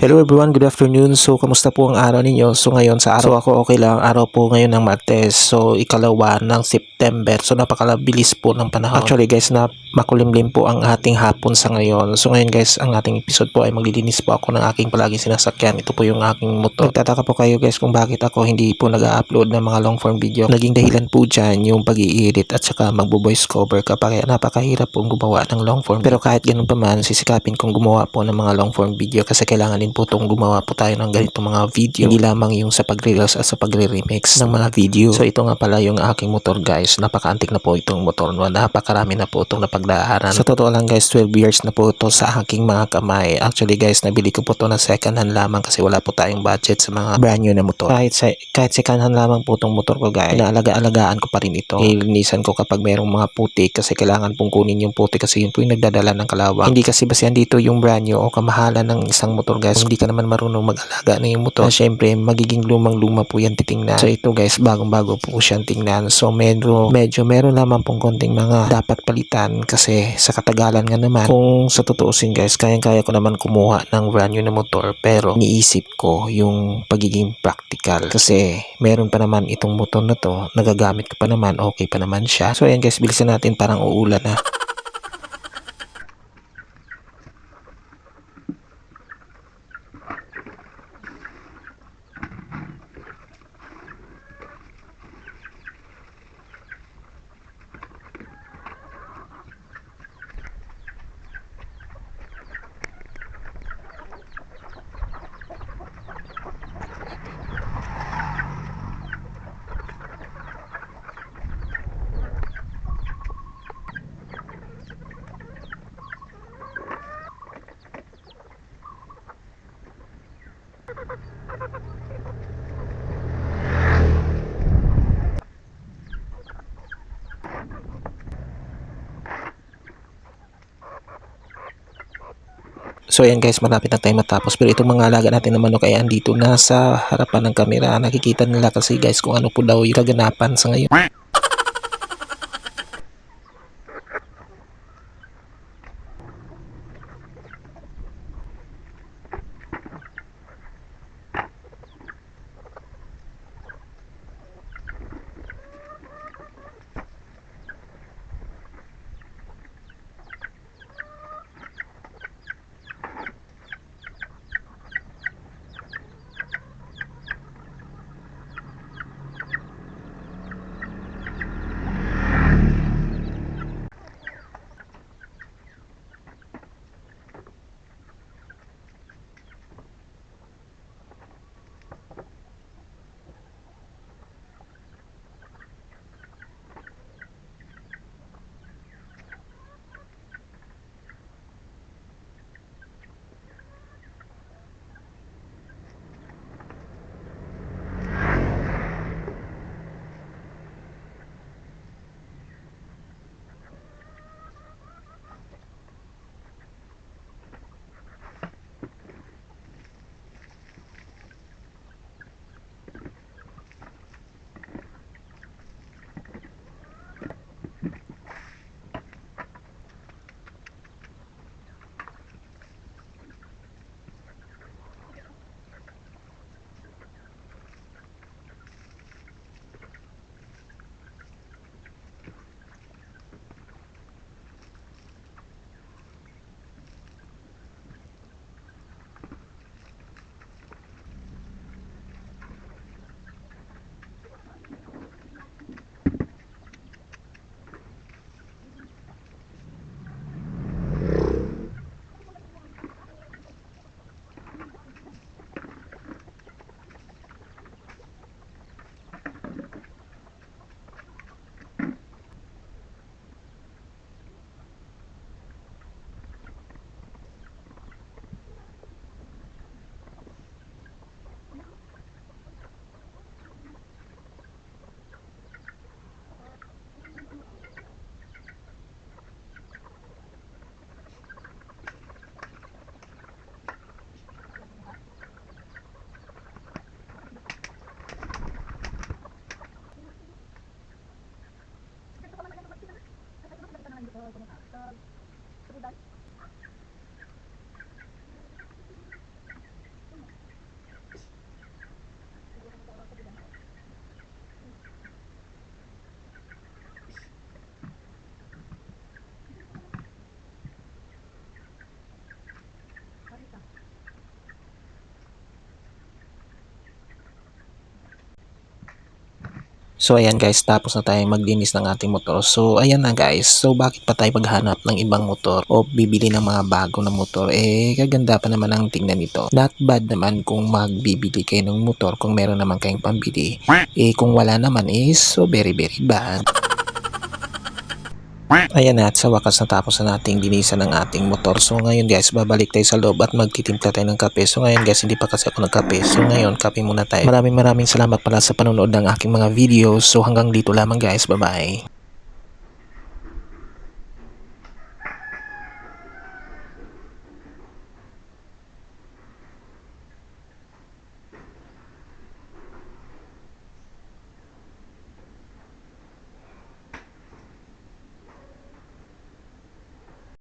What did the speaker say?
Hello everyone, good afternoon. So, kamusta po ang araw ninyo? So, ngayon sa araw ako okay lang. Araw po ngayon ng Martes. So, ikalawa ng September. So, napakalabilis po ng panahon. Actually guys, na makulimlim po ang ating hapon sa ngayon. So, ngayon guys, ang ating episode po ay maglilinis po ako ng aking palaging sinasakyan. Ito po yung aking motor. Nagtataka po kayo guys kung bakit ako hindi po nag-upload ng mga long form video. Naging dahilan po dyan yung pag-i-edit at saka magbo-voice cover kapag napakahirap pong gumawa ng long form. Pero kahit ganun pa man, sisikapin kong gumawa po ng mga long form video kasi kailangan din po itong gumawa po tayo ng ganitong mga video. Hindi lamang yung sa pag-reels at sa pagre-remix ng mga video. So ito nga pala yung aking motor guys. Napaka-antik na po itong motor. Napakarami na po itong napagdaanan. Sa totoo lang guys, 12 years na po ito sa aking mga kamay. Actually guys, nabili ko po ito ng second hand lamang kasi wala po tayong budget sa mga brand new na motor. Kahit second hand lamang po itong motor ko guys, inaalaga-alagaan ko pa rin ito. Nilinisan ko kapag merong mga putik kasi kailangan pong kunin yung putik kasi yun po yung nagdadala ng kalawang. Hindi kasi basihan dito yung brand new o kamahalan ng isang motor guys. Kung hindi ka naman marunong mag-alaga na yung motor, syempre magiging lumang-luma po yan titingnan. So ito guys, bagong-bago po siyang tingnan. So medyo meron lamang pong konting mga dapat palitan kasi sa katagalan nga naman, kung sa tutuusin guys, kayang-kaya ko naman kumuha ng brand new na motor pero iniisip ko yung pagiging practical kasi meron pa naman itong motor na to, nagagamit ko pa naman, okay pa naman siya. So ayan guys, bilisan natin parang uulan na. So ayan guys, malapit na tayo matapos. Pero itong mga alaga natin na manok ay andito na sa harapan ng kamera. Nakikita nila kasi guys kung ano po daw yung kaganapan sa ngayon. So ayan guys, tapos na tayong maglinis ng ating motor. So ayan na guys, so bakit pa tayo maghanap ng ibang motor o bibili ng mga bago na motor? Eh kaganda pa naman ang tingnan nito. Not bad naman kung magbibili kayo ng motor kung meron naman kayong pambili. Eh kung wala naman is so very bad. Ayan na, at sa wakas natapos na nating linisan ng ating motor. So ngayon guys, babalik tayo sa loob at magtitimpla tayo ng kape. So ngayon guys, hindi pa kasi ako nagkape. So ngayon, kape muna tayo. Maraming salamat pala sa panonood ng aking mga videos. So hanggang dito lamang guys, bye bye.